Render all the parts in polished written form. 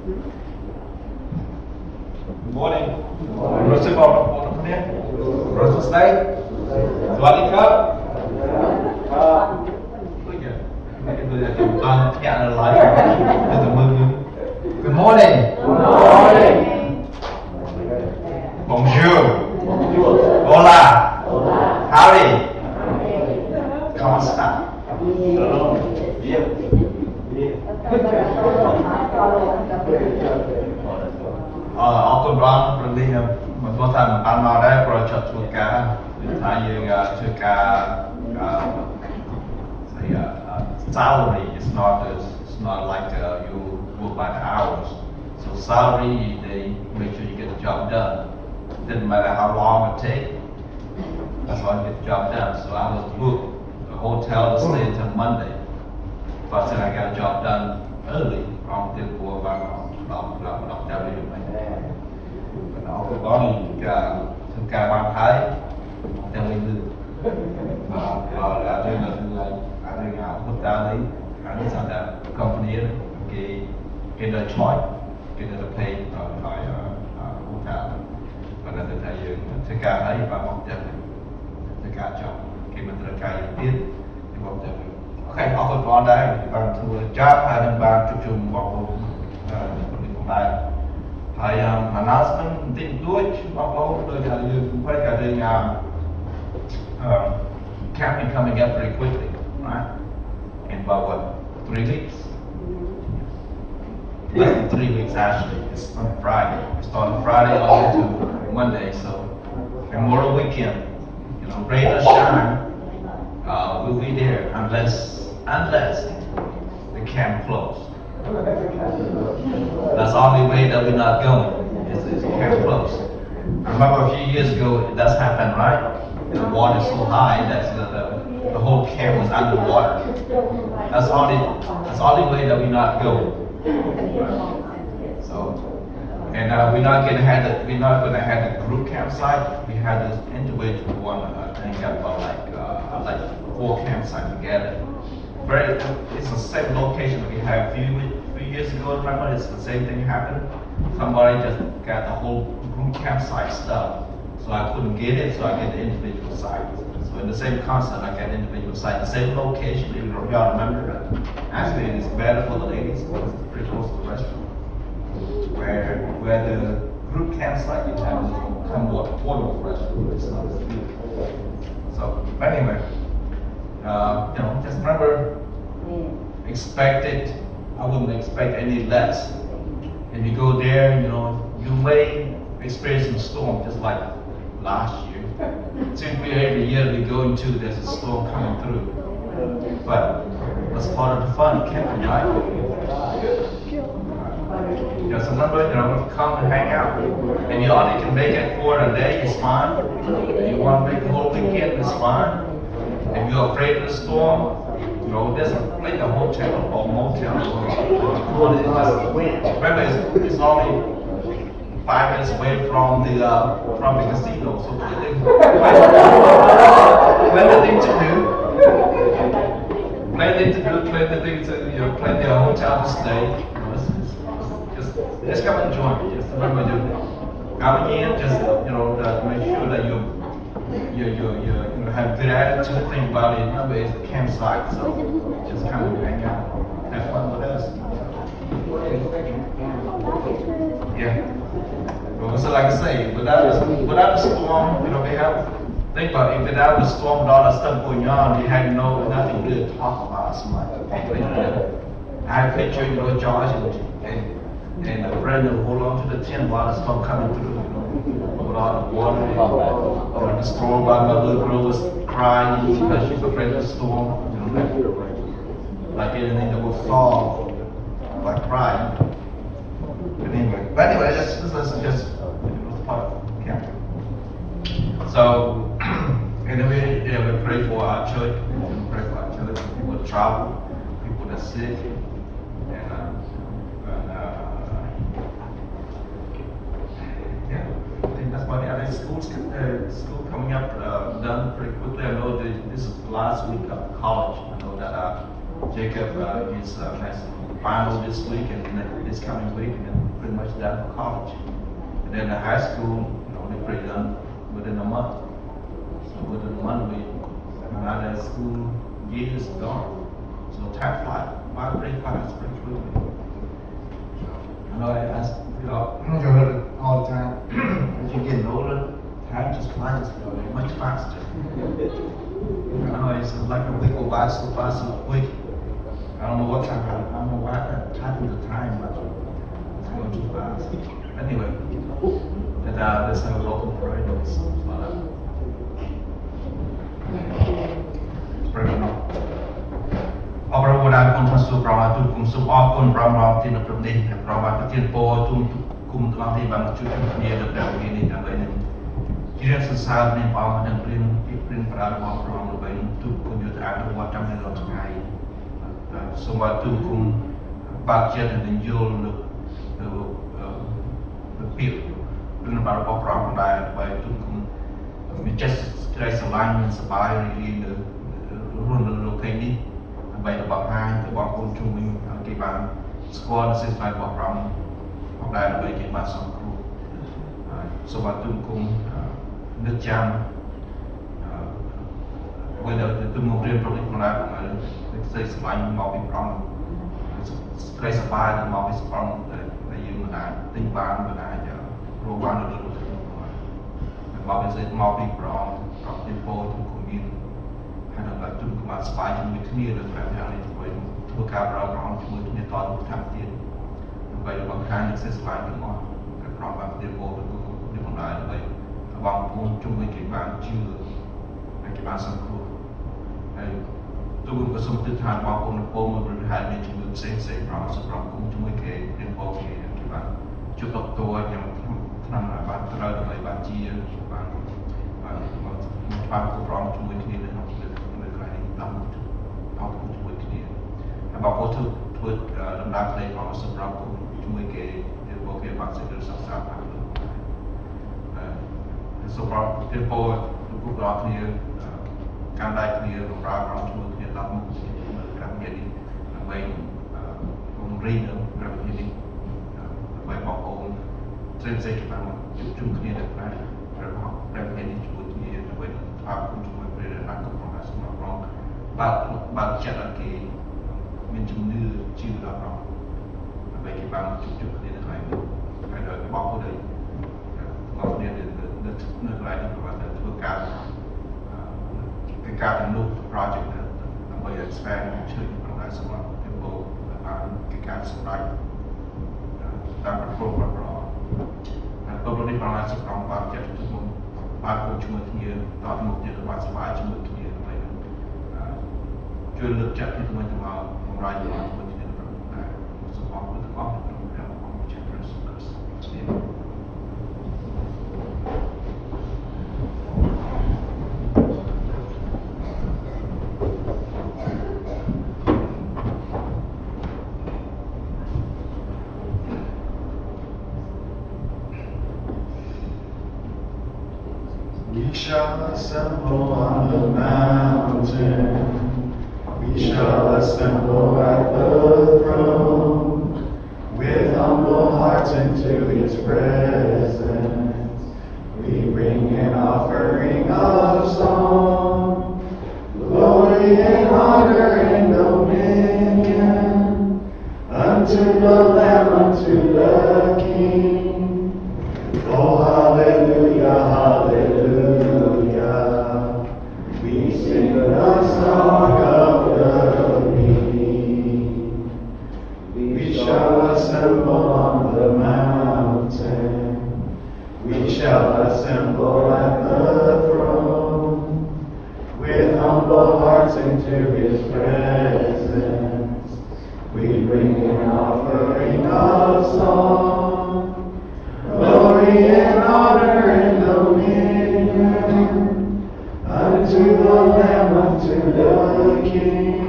Good morning.รู้สึกบอกคนนี้รู้สึกได้สวัสดีครับไม่ได้ดูจากตอนแกะอะไรดูจากมือ Good morning. Bonjour. Hola. Howdy. ¿Cómo está? Bien. អរគុណបងព្រលឹងមកទោះថាមិនបានមកដែរប្រចាំធ្វើការថាយើងធ្វើការ salary is not like you work by the hours. So salary they make sure you get the job done. Didn't matter how long it take. That's how you get the job done. So I was booked a hotel to stay until Monday. But I said I got a job done early. I'm still going back on W. Có những ca ban thái theo linh lư đã đây là quốc gia đấy anh sao là company cái đời chói cái đời pay hỏi quốc gia và là từ thời gian tất cả ấy và một chân tất cả chọn khi mình được cái tiết thì một chân ok họ còn có đây bằng thua job hay là bằng chụp chụp mộtคนได้ហើយannouncement បន្តិចបន្តួចបងប្អូនដូចថាយើងផ្លេចថាយើង camping coming up very quickly, right? In about what, 3 weeks? Less than 3 weeks actually. It's on Friday. It's on Friday all the way to Monday, so Memorial Weekend, you know, rain or shine, we'll be there unless the camp closed. That's the only way that we're not going. Is camp closed. I remember a few years ago that's happened, right? The water is so high that the whole camp was underwater. That's the only way that we're not going. So, and we're not gonna have the group campsite. We had this individual one. I think about like 4 campsites together. It's the same location that we had a few years ago. Remember, it's the same thing happened. Somebody just got the whole group campsite stuff, so I couldn't get it. So I get the individual site. So in the same concept, I got the individual site, the same location. If y'all remember that. Actually, it's better for the ladies because it's pretty close to the restaurant. Where the group campsite you have is somewhat portable restaurant. It's not as beautiful. So anyway. You know, just remember, I wouldn't expect any less. If you go there, you know, you may experience a storm just like last year. Seems to be every year we go into, there's a storm coming through. But that's part of the fun, camping, right? Just remember, you know, come and hang out. And you only can make it for a day, it's fine. If you want to make the whole weekend, it's fine. If you're afraid of the storm, you know, there's like a hotel or motel. Remember, it's only 5 minutes away from the casino, so plenty things to do. Plenty of hotel to stay. Just come and join. Just remember, coming in, just make sure that you have good attitude, think about it. Remember, it's a campsite, so just come and hang out, have fun with us. Yeah. Well, so like I say, without the storm, you know, think about it, without the storm and all that stuff going on, we had nothing really to talk about so much. I had a picture, you know, George and Brandon hold on to the tent while the storm coming through. With all the water and the storm, while my little girl was crying because she's afraid of the storm. You know, like anything that would fall, like crying. But anyway, just part of camping. So, and then we pray for our church. People that travel, people that sick, school coming up done pretty quickly. I know that this is the last week of college. I know that Jacob has final this week, and this this coming week, and then pretty much done for college. And then the high school, they're pretty done within a month. So within a month, we run out of school years gone. So time flies by pretty fast, pretty quickly. I know you heard it all the time. As you get older, time just flies much faster. I know it's like a week go by so fast so quick. I don't know what time. I don't know why I'm typing the time, but it's going too fast. Anyway, let's have a open prayer. Pray for now. អបរំដានគុណថាសុប្រមាទូគុំសុអរគុណប្រមរងទីនៅព្រឹកនេះប្រមាប្រទានពរទូគុំទាំងទីបានជួយគ្នានៅព្រះវិញ្ញាណដើម្បីនឹងជ្រាបសរសើរនៃព្រះអង្គនិងព្រានប្រារបស់ព្រះអង្គដើម្បីទូគុំយុទ្ធអនុវត្តតាមនៅរាល់ថ្ងៃសូមឲ្យទូគុំបាក់ចិត្តនិងយល់នៅពាក្យរបស់ព្រះអង្គដែរដើម្បីទូគុំមានចិត្តក្តីស្រឡាញ់និងសប្បាយរីករាយនៅរស់នៅលោកនេះដើម្បីបង្ហាញទៅបងប្អូនជុំវិញគេបានស្គាល់សេចក្តីរបស់ព្រះអង្គដែរដើម្បីគេបានសង្គ្រោះសូមឲ្យទូគុំនឹកចាំអ្វីដែលទូមករៀនប្រតិបត្តិណាសេចក្តីស្រឡាញ់មកពីព្រះអង្គសេចក្តីសប្បាយមកពីព្រះអង្គដែលយើងមិនអាចទិញបានមិនអាចរកបាននៅលើលោកមកពីមកពីព្រះអង្គប្រតិបត្តិទូគុំមានហើយដល់ទូគុំបានស្បាយជាមួយគ្នានៅព្រះវិហារនេះធ្វើការប្រោប្រំជាមួយគ្នាតទៅតាមទៀតដើម្បីបង្ហាញសេចក្តីស្រឡាញ់ទាំងអស់ដែលព្រះអង្គបានប្រទានពរទៅពីបណ្ដាដើម្បីបងប្អូនជុំវិញគេបានជឿហើយគេបានសង្គ្រោះហើយទូក៏សូមទិដ្ឋានបងប្អូននៅពលមកប្រហែលមានជំងឺផ្សេងប្រងសម្រាប់គុំជាមួយគេរៀនបងគេបានជួបដុកទ័រខ្ញុំឆ្នាំបានត្រូវដើម្បីបានជាបានគ្រប់គ្រងជាមួយគ្នានៅក្នុងនៅកន្លែងនេះដល់ជាមួយគ្នាហើយបងប្អូនធ្វើដំណើរផ្លេផងសម្រាប់គុំជាមួយគេរៀនបងគេបានសេចក្តីសុខសាន្តបានសូមប្រទានពរគ្រប់ដល់គ្នាការដែរគ្នាបម្រើប្រងជាមួយគ្នាដល់មុខនៅក្រៅនេះដើម្បីបង្រៀននៅក្រៅនេះដើម្បីបងប្អូនផ្សេងៗបានជួបជុំគ្នានៅក្នុងព្រះវិញ្ញាណជាមួយគ្នាដើម្បីថាគុំជាមួយព្រះរាជគ្រប់គ្រងសម្រាប់ផងបើចិត្តឲ្យគេមានជំនឿជឿដល់ផងដើម្បីគេបានជួបជុំគ្នានៅក្នុងនេះហើយដល់បងប្អូនដែលមកគ្នានៅកន្លែងនេះប្រហែលធ្វើការទំនុក project ដើម្បី expand ជឿប្រហែលសម្រាប់ទីបូរបានកិច្ចការសម្រាប់តាមប្រព័ន្ធរបស់ហើយក៏នេះប្រហែលសម្រាប់បានចិត្តទៅមុនបានគូជាមួយគ្នាតទៅមុខទៀតបានស្បាយជាមួយគ្នាដើម្បីជួយលើកចិត្តគ្នាទៅមកបំរើជាមួយគ្នាដែរសូមអរគុណទាំងអស់ក្នុងព្រះអង្គជាព្រះសូមគ្រីស្ទ We shall assemble on the mountain. We shall assemble at the throne with humble hearts into His presence. We bring an offering of song, glory and honor and dominion unto the Lamb, unto the King. Oh, hallelujah, hallelujah. We sing the song of the redeemed. We shall assemble on the mountain. We shall assemble at the throne with humble hearts into His presence. We bring an offering of song, glory and honor and dominion unto the Lamb, unto the King.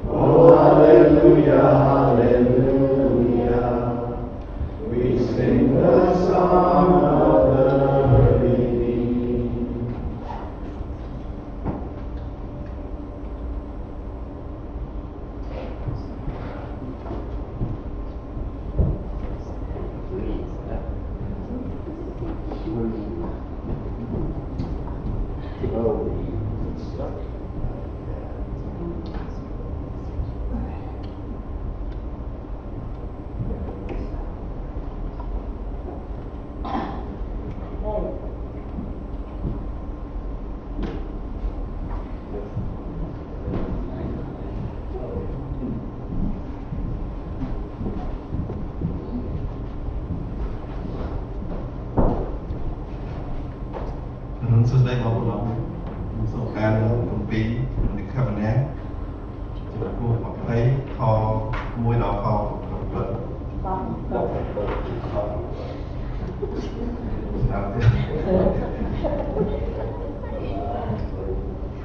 Oh, hallelujah, hallelujah. We sing the song of the redeemed. សួស្តីបងប្អូនសូមអានគម្ពីរនៃខបញ្ញាចំពោះ20ខ1ដល់ខ7ព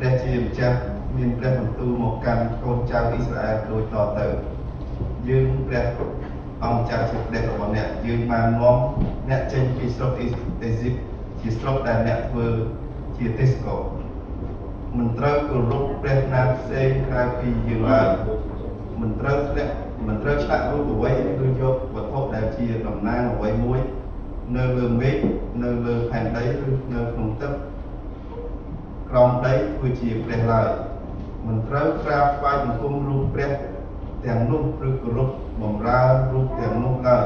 ្រះជាម្ចាស់មានព្រះបន្ទូលមកកាន់កូនចៅអ៊ីស្រាអែលដូចតទៅយើងព្រះអង្គម្ចាស់ជាព្រះរបស់អ្នកយើងបាននាំអ្នកចេញពីស្រុកអេស៊ីបជាស្រុកដែលអ្នកធ្វើជាទេសកោមិនត្រូវគោរពព្រះណាផ្សេងក្រៅពីយើងឡើយមិនត្រូវឆ្លាក់រូបអ្វីឬយកវត្ថុដែលជាតំណាងអ្វីមួយនៅលើមេឃនៅលើផែនដីឬនៅក្នុងទឹកក្រោមដីធ្វើជាព្រះឡើយមិនត្រូវក្រាបថ្វាយបង្គំរូបព្រះទាំងនោះឬគោរពបម្រើរូបទាំងនោះឡើយ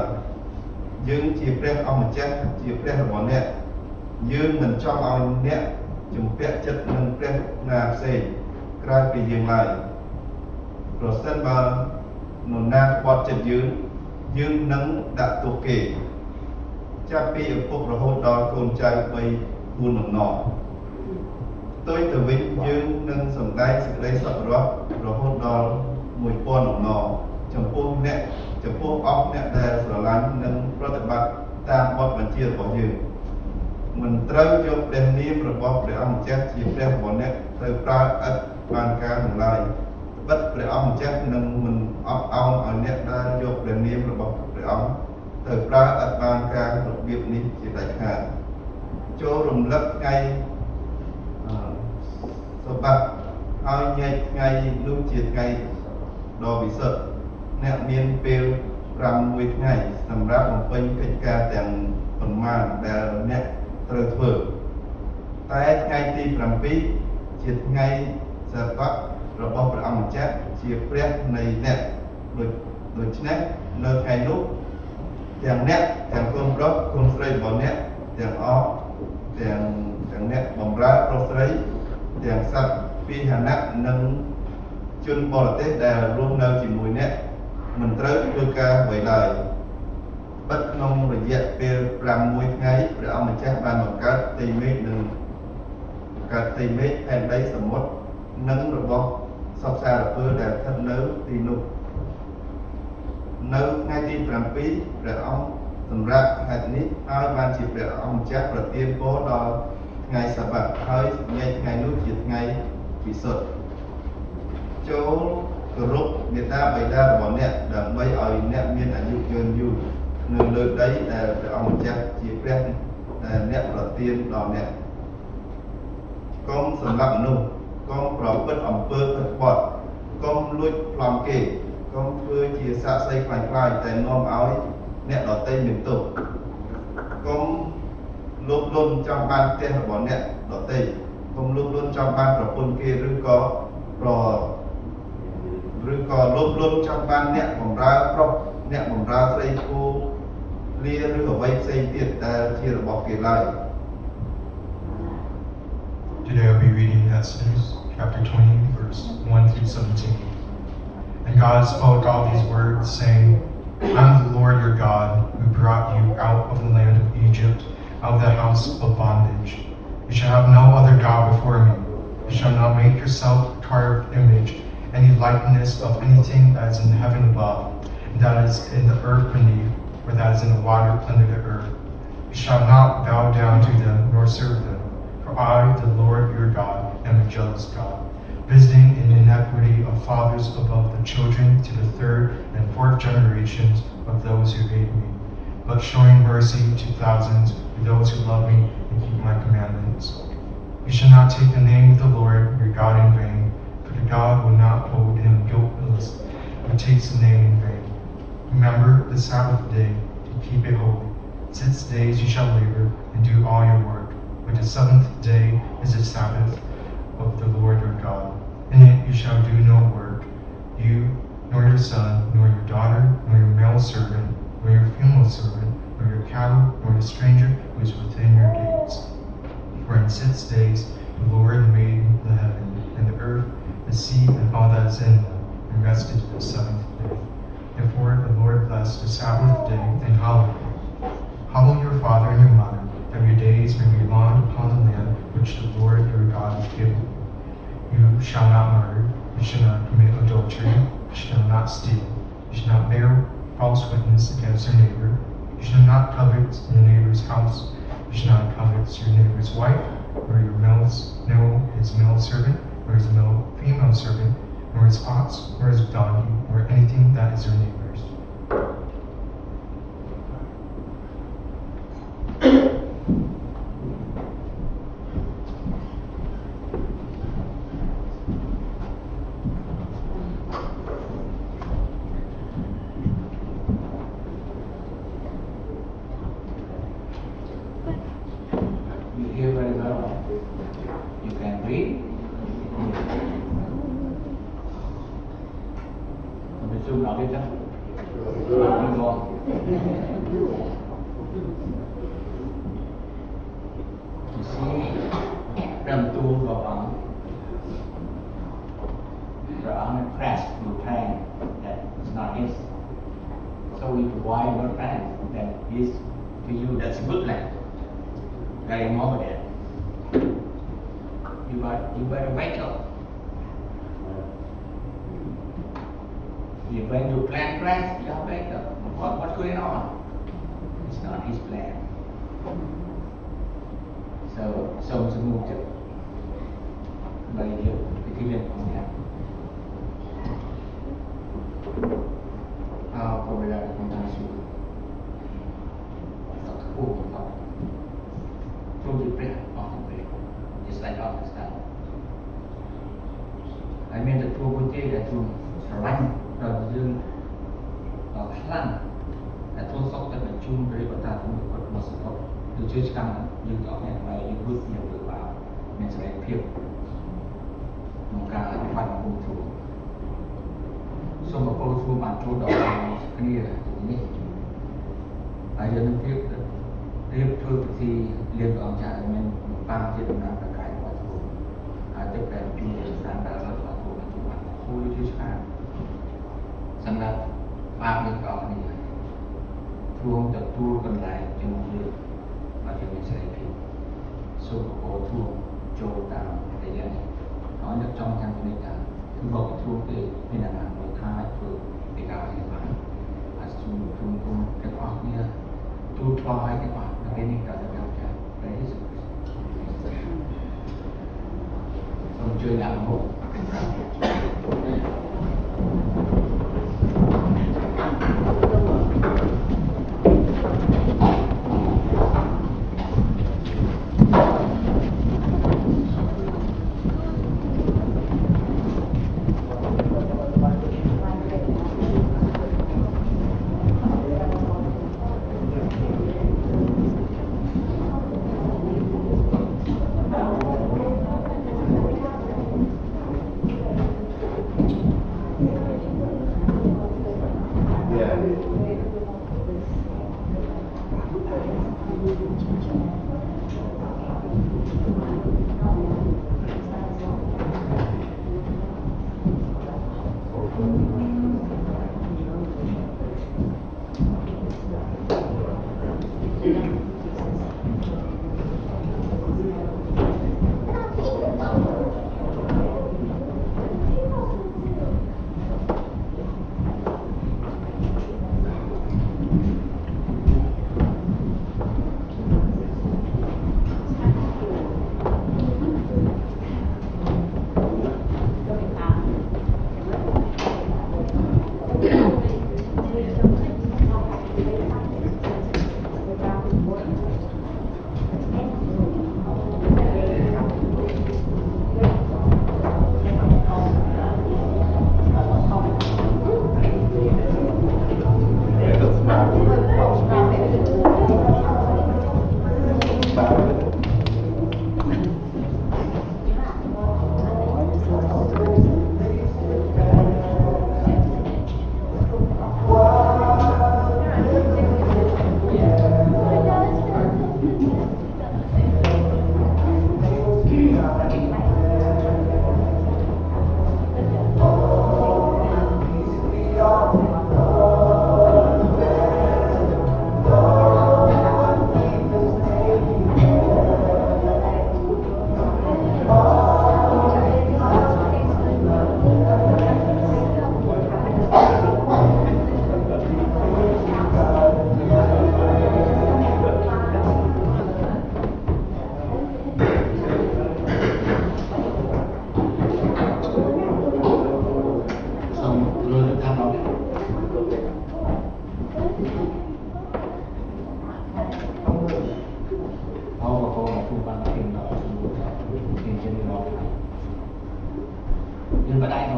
យើងជាព្រះអម្ចាស់ជាព្រះរបស់អ្នកយើងមិនចង់ឲ្យអ្នកជំពាក់ចិត្តនឹងព្រះណាផ្សេងក្រៅពីយើងឡើយប្រសិនបើនរណាក្បត់ចិត្តយើងនឹងដាក់ទោសគេចាប់ពីឪពុករហូតដល់កូនចៅ3 4ដំណរផ្ទុយទៅវិញយើងនឹងសម្ដែងសេចក្តីសប្បុរសរហូតដល់1000ដំណរចំពោះអស់អ្នកដែលស្រឡាញ់និងប្រតិបត្តិតាមបទបញ្ជារបស់យើងមិនត្រូវយកព្រះនាមរបស់ព្រះអង្គម្ចាស់ជាព្រះរបស់អ្នកទៅប្រើឥតបានការនឹងឡើយបិទព្រះអង្គម្ចាស់នឹងមិនអបអោនឲ្យអ្នកដែលយកព្រះនាមរបស់ព្រះអង្គទៅប្រើឥតបានការរបៀបនេះជាដាច់ខាតចូលរំលឹកថ្ងៃសបាត់ហើយញែកថ្ងៃនោះជាថ្ងៃដ៏វិសុទ្ធអ្នកមានពេល6ថ្ងៃសម្រាប់បំពេញកិច្ចការទាំងប៉ុន្មានដែលអ្នកត្រូវធ្វើតែថ្ងៃទី7ជាថ្ងៃសបាត់របស់ព្រះអង្គម្ចាស់ជាព្រះនៃអ្នកដូច្នេះនៅថ្ងៃនោះទាំងអ្នកទាំងកូនប្រុសកូនស្រីរបស់អ្នកទាំងអស់ទាំងអ្នកបម្រើប្រុសស្រីទាំងសត្វពាហនៈនិងជនបរទេសដែលរស់នៅជាមួយអ្នកមិនត្រូវធ្វើការអ្វីឡើយបិទក្នុងរយៈពេល6ថ្ងៃព្រះអង្គម្ចាស់បានបង្កើតផ្ទៃមេឃផែនដីសមុទ្រនិងរបស់សពសារពើដែលស្ថិតនៅទីនោះនៅថ្ងៃទី7ព្រះអង្គសម្រាប់ហេតុនេះហើយបានជាព្រះអង្គម្ចាស់ប្រទានពរដល់ថ្ងៃសបាតហើយញែកថ្ងៃនោះជាថ្ងៃវិសុទ្ធចូលគោរពមេត្តាបិតារបស់អ្នកដើម្បីឲ្យអ្នកមានអាយុយឺនយូរនៅលើដីដែលព្រះអង្គម្ចាស់ជាព្រះដែលអ្នកប្រទានដល់អ្នកកុំសម្លាប់មនុស្សកុំប្រព្រឹត្តអំពើខុសបទកុំលួចប្លន់គេកុំធ្វើជាសាក្សីខ្លាចតែនាំឲ្យអ្នកដទៃមានទោសកុំលោភលន់ចង់បានផ្ទះរបស់អ្នកដទៃកុំលោភលន់ចង់បានប្រពន្ធគេឬក៏លោភលន់ចង់បានអ្នកបម្រើប្រុសអ្នកបម្រើស្រីគូលាឬអ្វីផ្សេងទៀតដែលជារបស់គេឡើយ Today I'll be reading Exodus chapter 20 verse 1 through 17. And God spoke all these words, saying, I am the Lord your God, who brought you out of the land of Egypt, out of the house of bondage. You shall have no other God before me. You shall not make yourself a carved image, any likeness of anything that is in heaven above, and that is in the earth beneath, or that is in the water under the earth. You shall not bow down to them, nor serve them. For I, the Lord your God, am a jealous God, visiting in iniquity of fathers above the children to the third and fourth generations of those who hate me, but showing mercy to thousands to those who love me and keep my commandments. You shall not take the name of the Lord your God in vain, for the God will not hold him guiltless who takes the name in vain. Remember the Sabbath day to keep it holy. 6 days you shall labor and do all your work, but the seventh day is the Sabbath of the Lord your God. In it you shall do no work, you, nor your son, nor your daughter, nor your male servant, nor your female servant, nor your cattle, nor the stranger who is within your gates. For in 6 days the Lord made the heaven and the earth, the sea, and all that is in them, and rested the seventh day. Therefore the Lord blessed the Sabbath day and hallowed it. Hallow your father and your mother, that your days may be long upon the land which the Lord your God is giving you. You shall not murder, you shall not commit adultery, you shall not steal, you shall not bear false witness against your neighbor, you shall not covet your neighbor's house, you shall not covet your neighbor's wife, or your his male servant, or his female servant, or his ox, or his donkey, or anything that is your neighbor's. You hear very well. You can read. Mình zoom nó đi chứ. Đi ngon. You see, them two go on. The arm pressed to plan that it's not his. So we provide your plan that is to you. That's a good land. Getting over there. You better wake up. When you plan plans, you have wake up. What's going on? It's not his plan. So sẽ move to bây giờ cái thi lên của nhà. Của bây giờ chúng ta sẽ through the breath of the breath, just like all the stuff. I mean the through the breath that you run, rồi dương khăn, là thôn sóc tại miền Trung với bọn ta cũng được một sự tốt. Từ trước căng nhưng ở ngày mai những bước nhiều từ vào mình sẽ đẹp phiêu một cả hoàn cùng thủ. Xong một câu thua bản chỗ đó cái này là gì? Ai dân tiếp thôi thì liên quan trả mình bằng trên năm là cái quả thủ. Tiếp đến chung sáng đã là quả thủ là chủ bản khối thứ hai. Xong là ba mình có này thuông từ tu còn lại chung như mà thì mình sẽ thì số của thuông trôi tạo cái gì này nó nhất trong trang này cả thu vào cái thuông thì mình là làm một hai thuông để cả cái bản à thuông cũng cái khoa như tu cho hai cái khoa là cái này cả được làm cả đấy không chơi làm một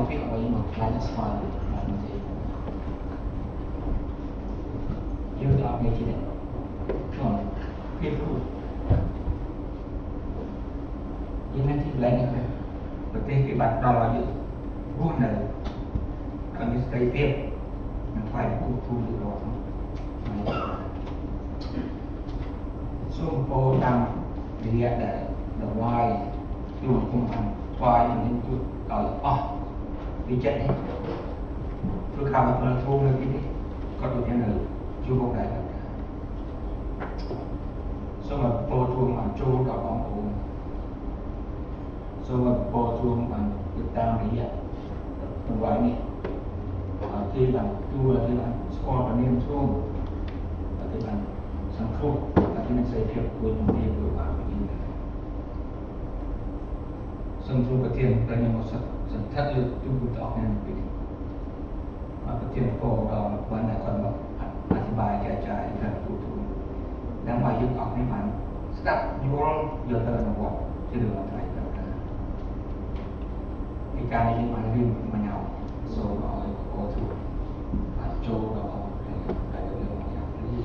biết ở một cái là xoay là gì chưa đó nghe chị đấy còn khi phụ nhưng nên thì lấy này đầu tiên cái bạn đo là những vuông này ở những cây tiếp mình phải cụ thu được đó xuống cô nằm đi để đầu ngoài dùng cùng ăn ngoài những chút ở đi chết đấy tôi khảo là thu được cái có được cái này chưa có đại được xong rồi cô chuông bằng chu đỏ bóng ổn xong rồi cô chuông bằng cái tao đi vậy trong vài này khi bằng chu là khi bằng score và niêm chuông và khi bằng sang khô là khi mình sẽ thiệp của một niêm của bạn xong thu cái tiền là những một sản thất lực tu của tỏ nên bị cái tiền cổ đóวันไหนคนแบบอธิบายแก่ใจการพูดถึงแล้วมายึดออกให้มันสกัดยูโรเยอะเกินกว่าที่เหลืออะไรกันในการยึดมันริมมันเอาโซ่เอาโอ้ถูกโจเราเอาอะไรเรื่องมันเอาที่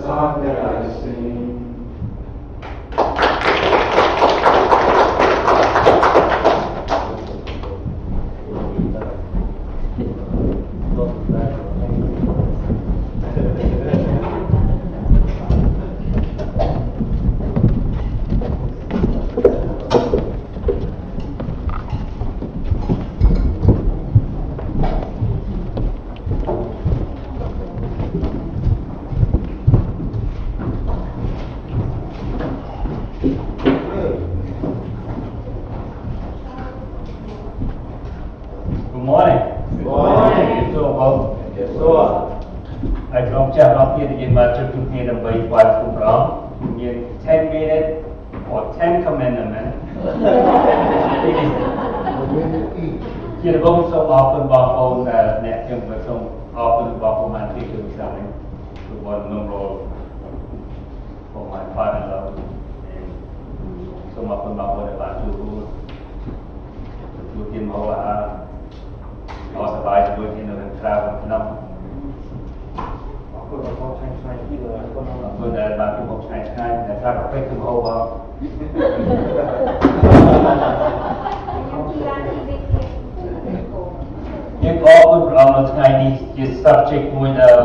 song that I sing. Good morning. Good morning. So about so I from chat up here again about to hear the by what from in 10 minutes or 10 commandments. ជារបងសូមអរគុណបងប្អូនដែលអ្នកខ្ញុំសូមអរគុណបងប្អូនបានទីជួយសាមញ្ញគឺបងនំរល for my father love and សូមអរគុណបងប្អូនដែលបានជួយទៀនមកអរសប្បាយជាមួយគ្នានៅក្រៅក្នុងអរគុណបងប្អូនឆ្ងាយឆ្ងាយទៀតអរគុណដែលបានពីមកឆ្ងាយឆ្ងាយដែលថាប្រភេទគឺហូបបង យើងអរគុណព្រះអង្គនៅថ្ងៃនេះជា subject មួយដែល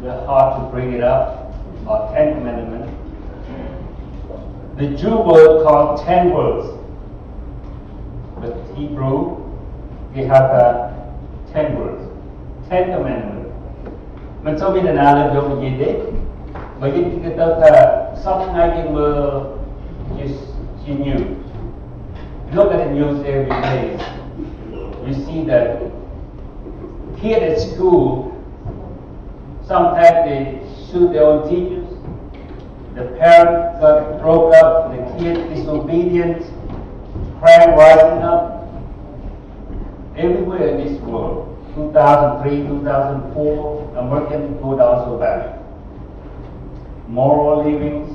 the hard to bring it up or 10 commandments. The Jew word called 10 words. But Hebrew they have 10 words, 10 commandments. មិនសូវមានណាលើកយកនិយាយទេបើយើងគិតទៅថាសពថ្ងៃយើងមើលជា news. Look at the news every day. You see that kids at school, sometimes they shoot their own teachers. The parents got broke up, the kids disobedient, crime rising up. Everywhere in this world, 2003, 2004, American go down so bad. Moral livings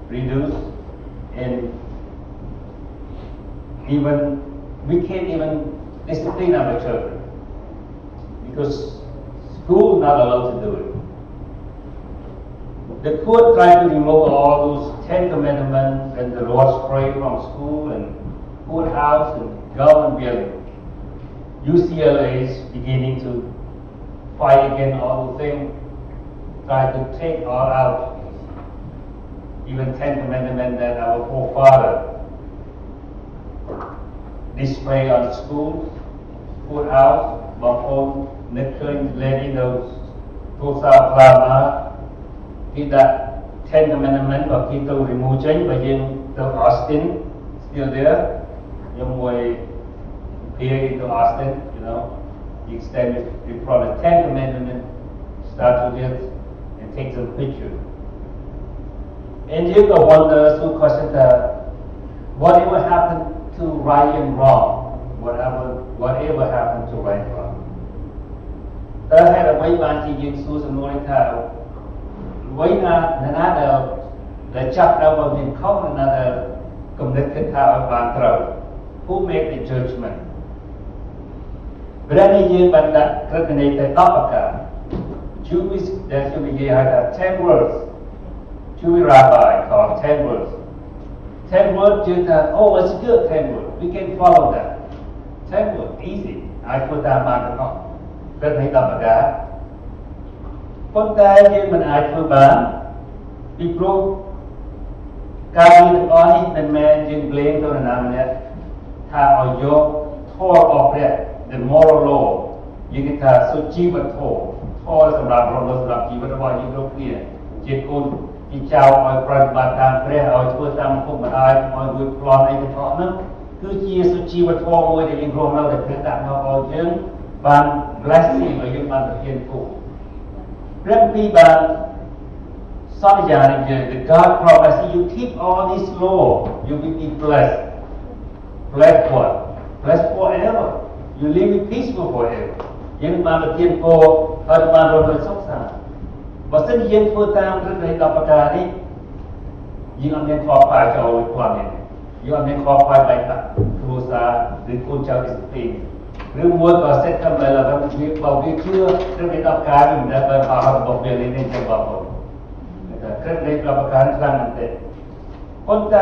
reduced, and even we can't even discipline our children because school not allowed to do it. The court tried to remove all those 10 commandments and the Lord's Prayer from school and courthouse and government building. UCLA is beginning to fight against all the things, try to take all out, even 10 commandments that our forefather display on schools, courthouse, bangkong, necklace, letting those Tosa Plama, did that 10 commandments, but kita remove change, but then the Austin still there, young way here into Austin, you know, you stand in front of 10 commandments, start to get and take some pictures. And you go wonder, so question whatever happened to right and wrong, whatever happened to right and wrong. តើហេតុអ្វីបានជាយើងសួរសំណួរនេះថាអ្វីណាដែលចាប់ដល់មកមានខុសណាដែលគំនិតគិតថាឲ្យបានត្រូវ Who made the judgment? ព្រះនេះយើងបានដាក់ក្រឹត្យន័យទៅ10ប្រការ Jewish ដែលជួយនិយាយថា 10 words Jewish rabbi called 10 words 10 words ជឿថា oh it's good 10 words we can follow that 10 words easy អាចធ្វើតាមបានទាំងអស់ក្រឹត្យន័យ10ប្រការប៉ុន្តែយើងមិនអាចធ្វើបានពីព្រោះការងារទាំងអស់នេះមិនមែនយើង blame ទៅនរណាម្នាក់ថាឲ្យយកធម៌របស់ព្រះ the moral law យើងគេថាសុជីវធម៌សម្រាប់រស់នៅសម្រាប់ជីវិតរបស់យើងគ្រប់គ្នាជាកូនជាចៅឲ្យប្រតិបត្តិតាមព្រះឲ្យធ្វើតាមពុកម្ដាយឲ្យរួចប្លន់អីទាំងអស់ហ្នឹងគឺជាសុជីវធម៌មួយដែលយើងរស់នៅដែលព្រះដាក់មកឲ្យយើងបាន blessing ឲ្យយើងបានប្រទានពរព្រះពីបានសន្យានឹងយើង the God promise you keep all this law you will be blessed blessed what blessed forever you live in peaceful forever យើងបានប្រទានពរហើយបានរស់នៅសុខសាន្តបើសិនជាយើងធ្វើតាមរឹតនៃ10ប្រការនេះយើងអត់មានខកខ្វល់ចូលខ្លួននេះយើងអត់មានខកខ្វល់បែបគ្រួសារឬកូនចៅទីស្ទី หรือมัวก็เซ็ตทำอะไรล่ะมันมีบอกวิเชื่อเครื่องในรับการอยู่ในบรรพาบอกเรียนในใจบอกผมเครื่องในรับการครั้งนั้นเด็ดคนใจ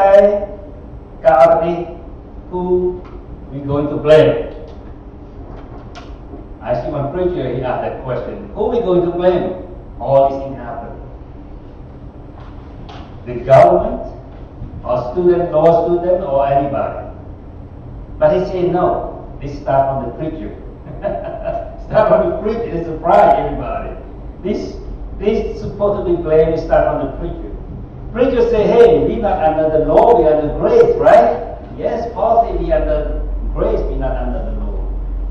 กาลนี้ who we going to blame I see one preacher he asked that question who we going to blame all these things happen the government or student law student or anybody but he said no this start from the preacher start from the preacher it surprise everybody this supposed to be blamed start from the preacher preacher say hey we not under the law we under grace right yes Paul say we under grace we not under the law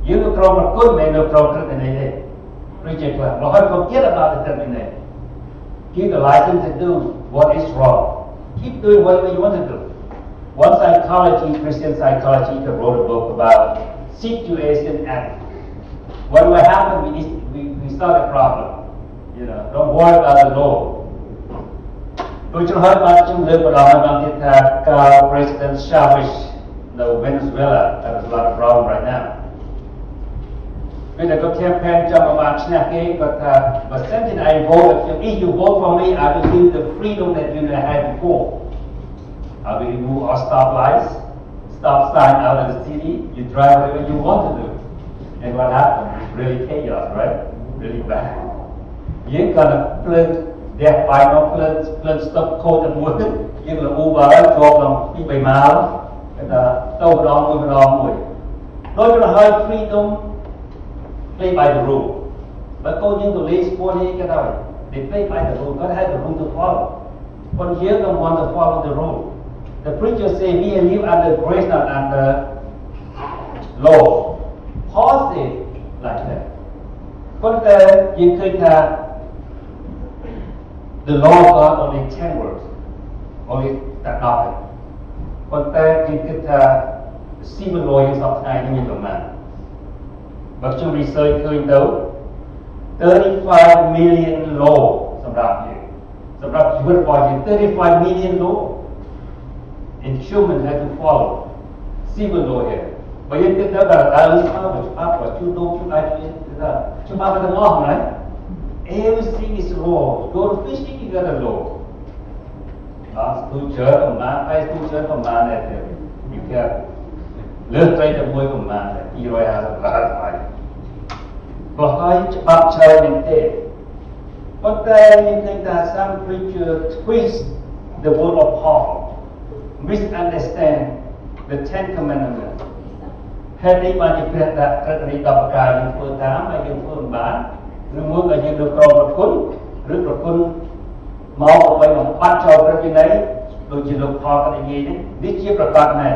you no problem good man no problem in it preacher class Lord forget about the terminate give the license to do what is wrong keep doing whatever you want to do one psychology Christian psychology wrote a book about situation act what will happen we start a problem you know don't worry about the law โดยเฉพาะมาจึงเรื่องเราบางทีถ้าการ President Chavezในเวเนซุเอลา that is a lot of problem right now เวลาก็แคมเปญจะมาชนะเองก็ถ้า but something I vote if you vote for me I will give the freedom that you never had before I will remove all stop lights stop sign out of the city you drive whatever you want to do and what happened it's really chaos right really bad you're gonna plug Đẹp bài nó lên stop code ở mũi nhưng là Uber cho lòng đi bày máu là tàu đo mùi đôi cho là hơi freedom play by the rule but cô những tụi lý sport đi cái nào they play by the rule God has the rule to follow but here don't want to follow the rule the preacher say we live under grace not under law Paul said like that คนแต่ยังเคยทาThe law of God only 10 words, only that nothing. But that you could civil lawyers of time in the man. But you research going though 35 million law สำหรับชีวิตปล่อย35 million law and human had to follow civil law here. But you could tell that I was up what you do you might be the law, right? Everything is law. Go to fishing, you got a law. Last two church of man, I two church of man that you can learn right the boy of man that you have a bad life. But I up child and dead. But then you think that some preacher twist the word of Paul, misunderstand the 10 Commandments. Had they manipulated that certainly the guy in full time, I can full man. หรือมือก็ยืนดูกรองประคุณหรือประคุณเมาออกไปของปัดชาวประเทศไหนโดยจะลงพอกันอย่างนี้นี่เชี่ยประกาศแน่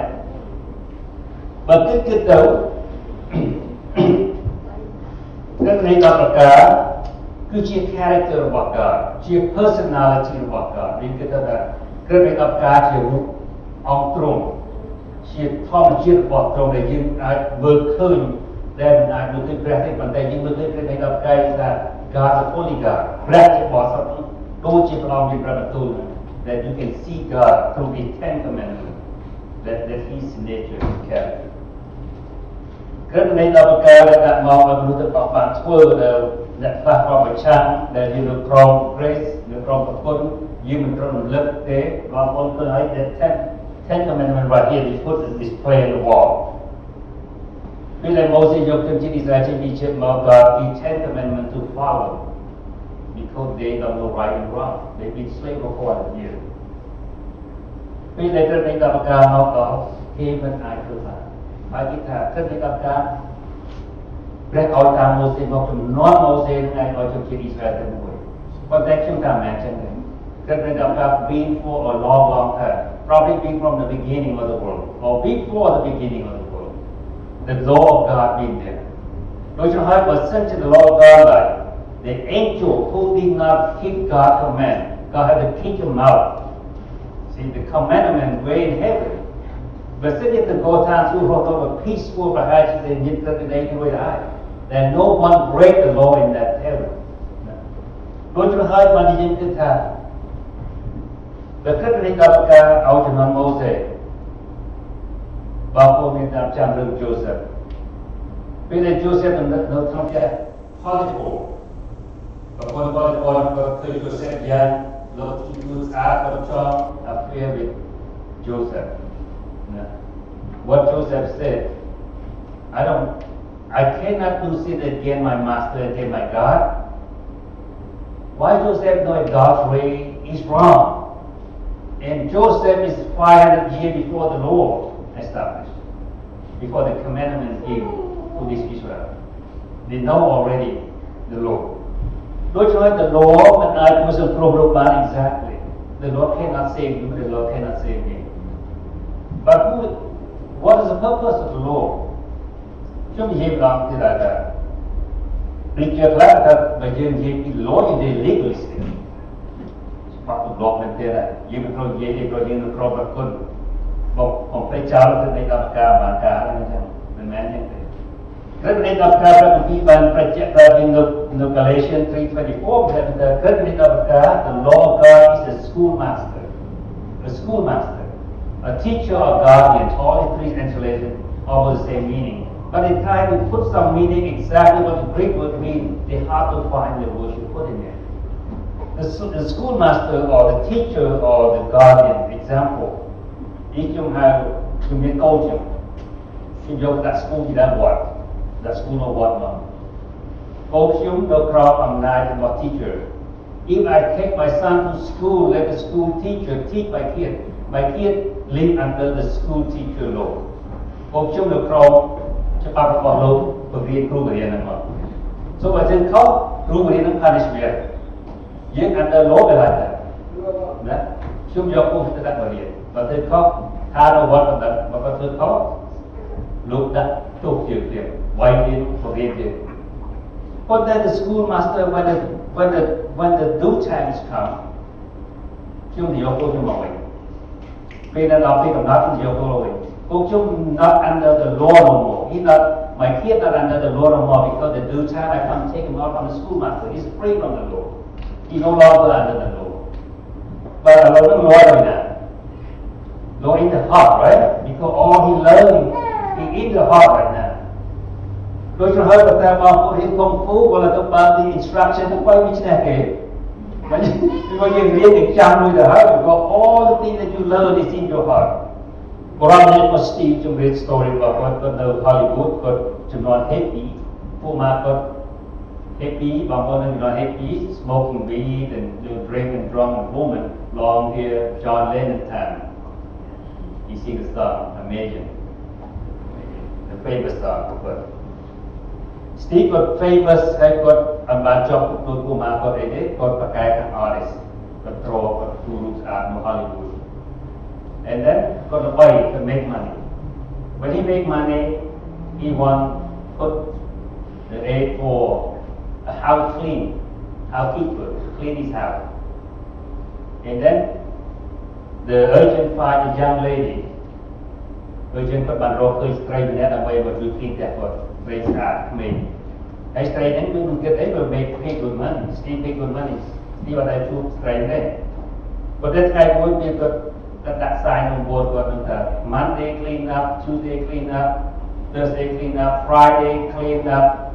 บันทึกขึ้นเดิมเรื่องในการประกาศคือเชี่ย character ระบบการเชี่ย personality ระบบการนี่คือแต่เรื่องในการประกาศเชี่ยรูปองตรงเชี่ยท่องเชี่ยระบบตรงในยืนเบิกขึ้นThen I look at breath, but then you look at the kind of guys that God's a holy God. Breath was something, don't you belong with brother told that you can see God through the 10 Commandments, that His nature, His character. เครื่องในเราประกาศและมองมาดูแต่ประมาณทั่วเลยและพระความประชันและยืนครองเกรสยืนครองพระคุณยืนมันตรงเลิกเตะบางคนก็ให้ that 10 Commandments right here they put in display on the wall. เวลาโมเสสยกขึ้นที่อิสราเอลที่มีเชื่อมาว่า the 10 Commandments to follow because they don't know right and wrong they've been slave for 400 years เวลาเรื่องในกรรมการเราก็เทมันอายคือว่าไปที่ถ้าเรื่องในกรรมการแรกเอาตามโมเสสบอกถึงน้อยโมเสสไงเราจะคิดอิสราเอลทั้งหมดเพราะแต่ช่วงตามแม่เช่นนั้นเรื่องในกรรมการ been for a long time probably been from the beginning of the world or before the beginning of the world.The law of God being there. โดยเฉพาะเปอร์เซ็นต์ที่ the law of God like the angel who did not keep God's command, God had to kick him out. See, the commandment way in heaven. But since if the go down through a peaceful perhaps they need to the day way high, then no one break the law in that heaven. โดยเฉพาะมันยิ่งขึ้นท่าแต่ถ้าในการเอาจำนวนโมเสสบางคนมีตามจำเรื่องโจเซฟ ពេលដែល Joseph នៅក្នុងផ្ទះ Potiphar ប្រពន្ធគាត់ឃើញ Joseph យ៉ាងលោកជួយស្អាតគាត់ចង់ affair with Joseph what Joseph said I cannot consider again my master again my God why Joseph know adultery is wrong and Joseph is 500 years before the law established before the commandment given to this Israel they know already the law Don't you know the law that I was a problem exactly. The Lord cannot save you, the Lord cannot save me. But what is the purpose of the law? Chúng hiệp lòng thì là preacher class that bây giờ hiệp the law is the legalistic. Bắt được luật mình thế này, nhưng mà rồi vậy thì rồi nhưng nó không được con. Một cái cháu thì đây là cả bản cả nên rằng mình men như thế. Krediet apakah kehidupan project in Galatians 3:24 that the krediet apakah the law of God is the schoolmaster, a teacher or guardian. All the three translations all the same meaning, but they try to put some meaning exactly what the Greek word means. They hard to find the word you put in there. The schoolmaster or the teacher or the guardian example. If you have to make culture, if you have that school you don't work. The school of what now? Opium, the crop, I'm not a teacher. If I take my son to school, let the school teacher teach my kid live under the school teacher law. Opium, the crop, cepat law, berbeda perubahan nama. So macam kau perubahan punishment. Yang under law berada. Nah, cuma jauh kita tak berbeda. Macam kau ada what ada, macam kau look that talk you. Why did forgive you? But then the schoolmaster, when the due times come, chúng thì yêu chúng mà mình. Vì là đọc thì cũng nói chúng yêu cô mình. Cô chúng not under the law no more. He not my kid not under the law no more because the due time I come take him out from the schoolmaster. He's free from the law. He no longer under the law. But I love the law right now. Law in the heart, right? Because all he learning is in the heart right now. Đôi cho hơi và ta bảo phụ hiện công phu gọi là tôi bảo the instruction nó quay như thế này kìa because you read the cham with the heart because all the things that you learn is in your heart. Quran was still to read story about what the Hollywood got to not happy,ผู้มาก็ happy บางคนก็ not happy, smoking weed and drink and drunk woman long here John Lennon time. He sing a song, amazing, the famous song, but Steve got famous, I got a bunch of people got a got a guy an artist, got draw, got two roots art in Hollywood. And then got a way to make money. When he make money, he want put the aid for a house clean, housekeeper to clean his house. And then the urgent find a young lady. Urgent got ban rock is straight in that way, but you clean that for very hard made. I straight and we will get able to pay good money, still pay good money, still what I do straight there. But that time would be got that sign on board got Monday clean up, Tuesday clean up, Thursday clean up, Friday clean up,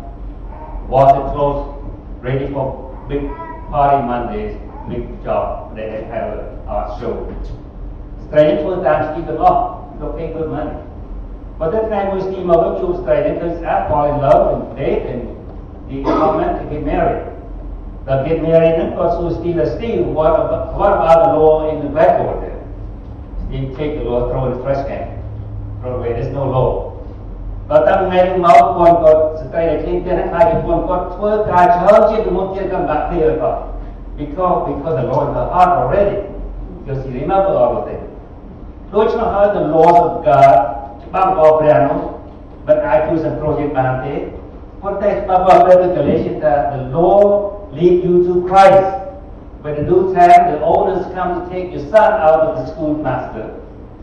wash the clothes, ready for big party Mondays, big job, they have a show. Straight for time still got off, you pay good money. But that time we still move to straight because I fall in love and date and the comment to get married. The get married and also still what about the law in the backward there? Still take the law, throw in the trash can. Throw away, there's no law. But that man mouth one got straight clean then I one got first guy charge the most come back here because the law in the heart already. Because he remember all of them. Don't you know the laws of God? But I choose a project Bante. What that about revelation that the law lead you to Christ. When the due time the owners come to take your son out of the schoolmaster.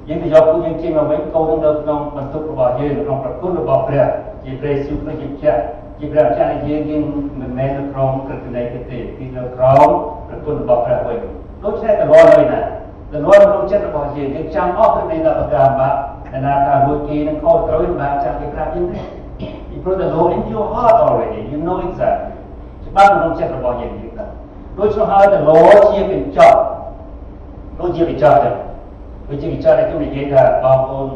យើងទៅយកពួកយើងចេញមកវិញកូននៅក្នុងបន្ទប់របស់យើងក្នុងប្រគុណរបស់ព្រះជាព្រះស៊ូព្រះជាម្ចាស់ជាព្រះម្ចាស់ដែលយើងមិនមែននៅក្នុងក្រឹតន័យទេគឺនៅក្នុងប្រគុណរបស់ព្រះវិញដូច្នេះតលហើយណាតលក្នុងចិត្តរបស់យើងចាំអស់ពីនៃដល់ប្រការបាក់ and I would gain and call throwing back at the crap in there. put the law in your heart already. You know exactly. ច្បាប់ក្នុងចិត្តរបស់យើងទៀតដែរដូច្នោះហើយ the law ជាកញ្ចក់ដូចជាកញ្ចក់ដែរដូចជាកញ្ចក់ដែលខ្ញុំនិយាយថាបងប្អូន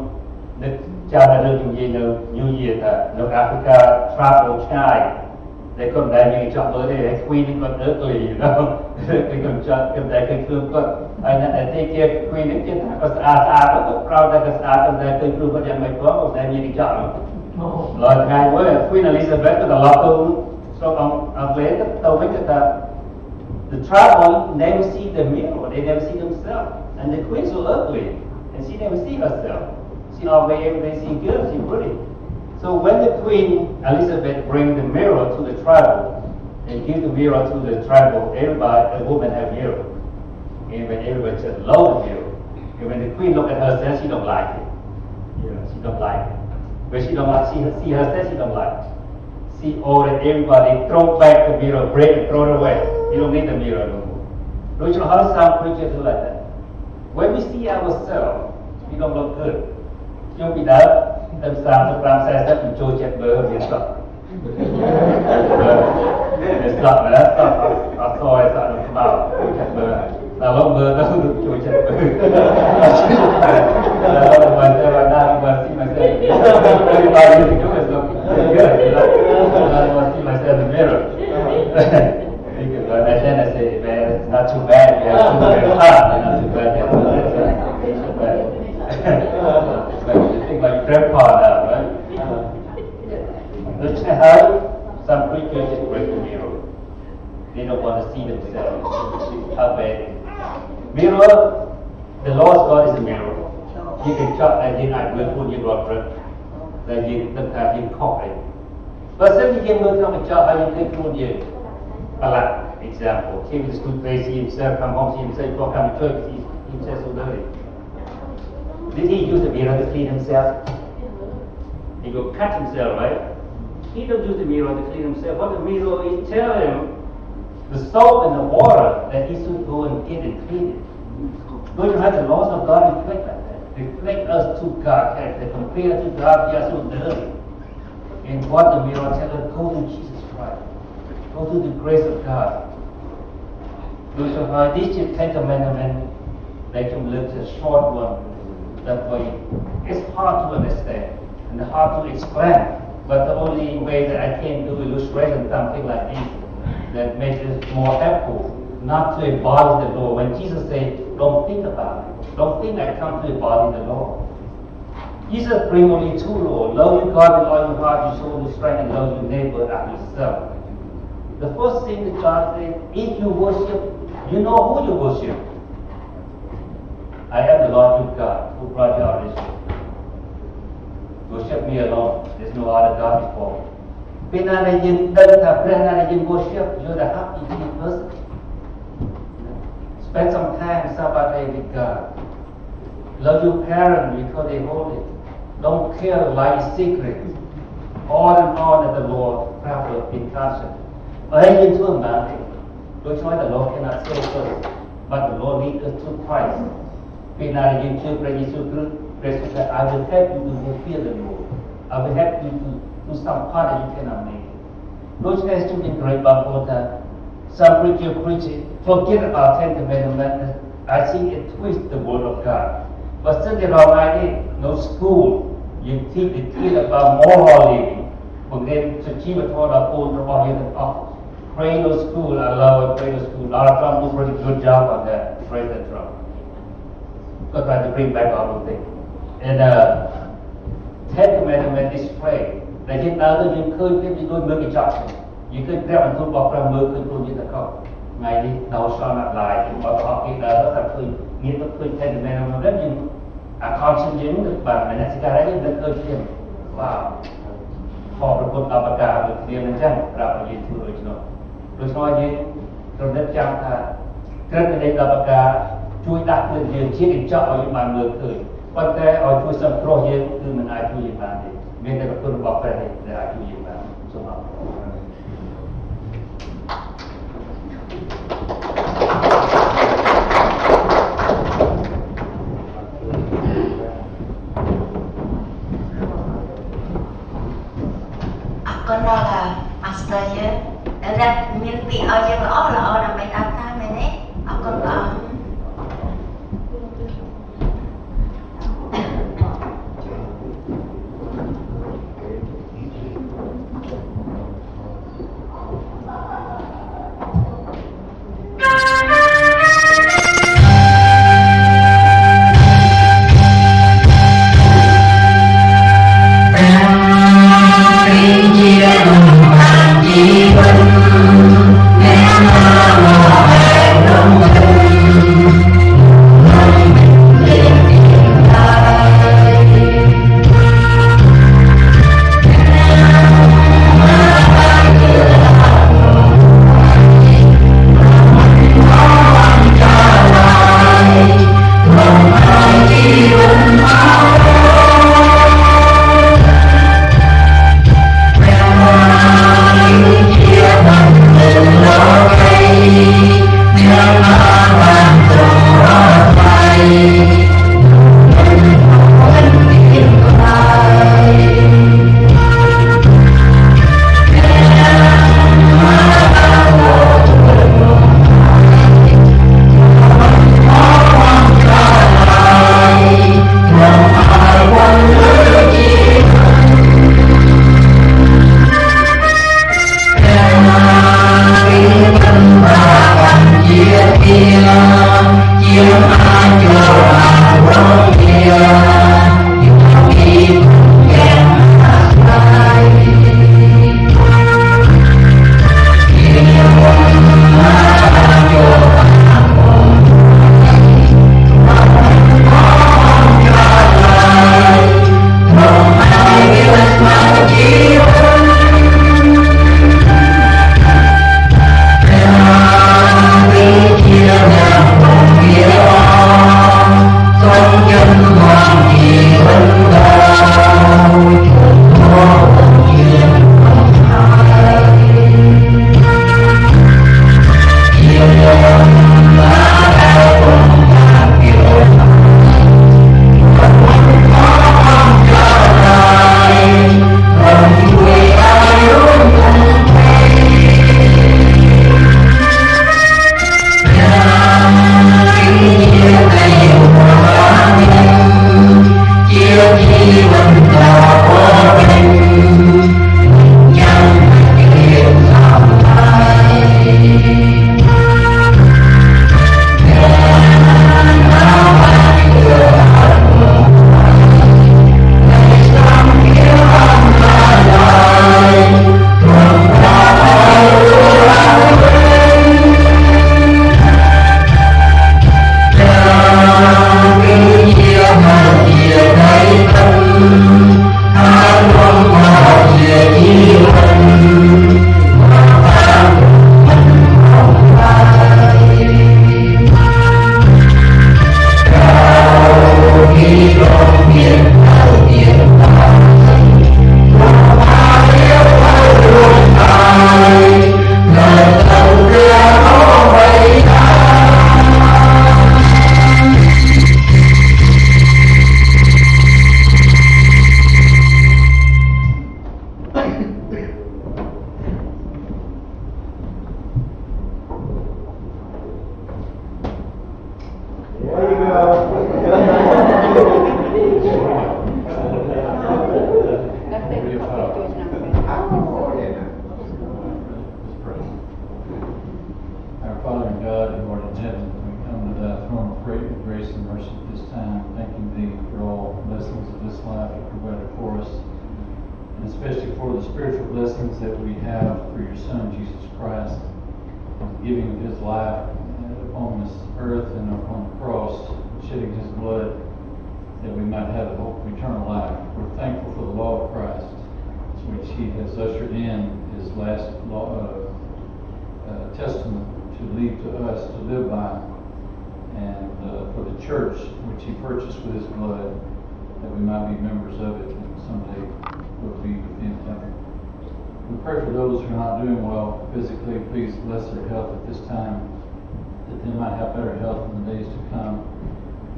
នឹកចាំតែរឿងខ្ញុំនិយាយនៅ New Year ថានៅ Africa travel ឆ្ងាយតែគាត់ដែលមានកញ្ចក់មើលទេ Queen នេះគាត់ ugly ណាគេកញ្ចក់គេដែលគេធ្វើគាត់ហើយអ្នកដែលទេជា Queen នេះគេថាគាត់ស្អាតគាត់ប្រោតតែគាត់ស្អាតគាត់ដែលគេធ្វើគាត់យ៉ាងម៉េចផងគាត់ដែលមានកញ្ចក់ឡើយថ្ងៃមួយ Queen Elizabeth គាត់ត្រឡប់ទៅស្រុកអង់គ្លេសទៅវិញគាត់ថា the travel never see the mirror they never see themselves and the queen so ugly and she never see herself she always every day see good she pretty so when the Queen Elizabeth bring the mirror to the travel and give the mirror to the travel everybody a woman have mirror and when everybody just love the mirror and when the Queen look at herself she don't like it she don't like it when she don't like see herself she don't like it see all that everybody throw back the mirror, break and throw it away. You don't need the mirror no more. Don't you know how some preachers do like that? When we see ourselves, we don't look good. You'll be there, them some says that you Joe Jet Burr, you stop. It's not, man, that's not, I saw it, I don't come out, Joe Jet Burr. Now, long Burr, that's Joe Jet Burr. I don't know myself right now, I see myself. Everybody used to do is look good, you know. I want to see myself in the mirror. And then I say, man, it's not too bad. You have too very hard. It's not too bad. It's too bad. But you think like your grandpa now, right? Look at how some preachers break the mirror. They don't want to see themselves. How bad. Mirror, the Lord's God is a mirror. You can chop and then I will put your God for that you look at him copy. But some you can look at the job how you think for you. Example, came to school place, see himself, come home, see himself, go come to church, see himself so dirty. Did he use the mirror to clean himself? He go cut himself, right? He don't use the mirror to clean himself. What the mirror is tell him, the soap and the water that he should go and get and clean it. Don't you have the laws of God reflect like that? Reflect us to God character, compare to God, we are so dirty. And what the mirror tells us, go to Jesus Christ. Go to the grace of God. Those are how these 10 commandments, they can live a short one. That way, it's hard to understand and hard to explain. But the only way that I can do illustration something like this that makes it more helpful, not to abolish the law. When Jesus said, don't think about it. Don't think I come to abolish the law. Jesus bring only 2 laws. Love your God with all your heart, your soul, your strength, and love your neighbor as yourself. The first thing that God said, if you worship, you know who you worship. I am the Lord your God who brought you out of this world. Worship me alone. There's no other God before me. When I worship, you're the happy person. Spend some time Sabbath with God. Love your parents because they hold it. Don't care like secret. On and on that the Lord travel in conscience. But I didn't do nothing. Don't know the Lord cannot save us, but the Lord leads us to Christ. When I give you praise, I will help you to fulfill the Lord. I will help you to do some part that you cannot make. Those guys do the great Bible that some preacher preaching, forget about 10 commandments. I think it twists the word of God. But still there are idea, no school. You teach the kid about moral living. But then to keep it for the old about you pray no school, I love it, pray no school. Our Trump do a pretty good job on that. Praise the Trump. Because I have to bring back all the things. And 10 commandments is pray. They didn't know that you could get the good movie job. You could grab and put up from work and put in the car. Maybe no shall not lie. You must talk it out of the need to put 10 commandments that you are conscious được bằng là nó sẽ ra đấy được cơ chuyện. Wow. Họ được một đạo cả được điều này chắc là phải nhìn thử rồi chứ. Rồi nói gì rồi đất chăm ta rất là đây đạo cả chui đặt lên diện chiếc điện chợ ở những bàn ngược cười. Còn cái ở chui sập pro hiện từ mình ai chui những bàn thì bên đây có tôi bảo phải để ai chui những bàn số nào. con là master chứ. Ra những vị ở dân là mấy đáp ta mấy đấy. Con có.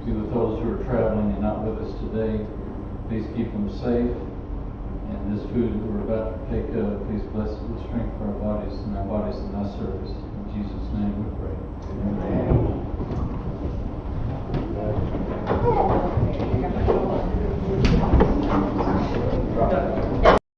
Be with those who are traveling and not with us today. Please keep them safe. And this food that we're about to take of. Please bless it with strength for our bodies and our bodies in thy service. In Jesus' name we pray. Amen.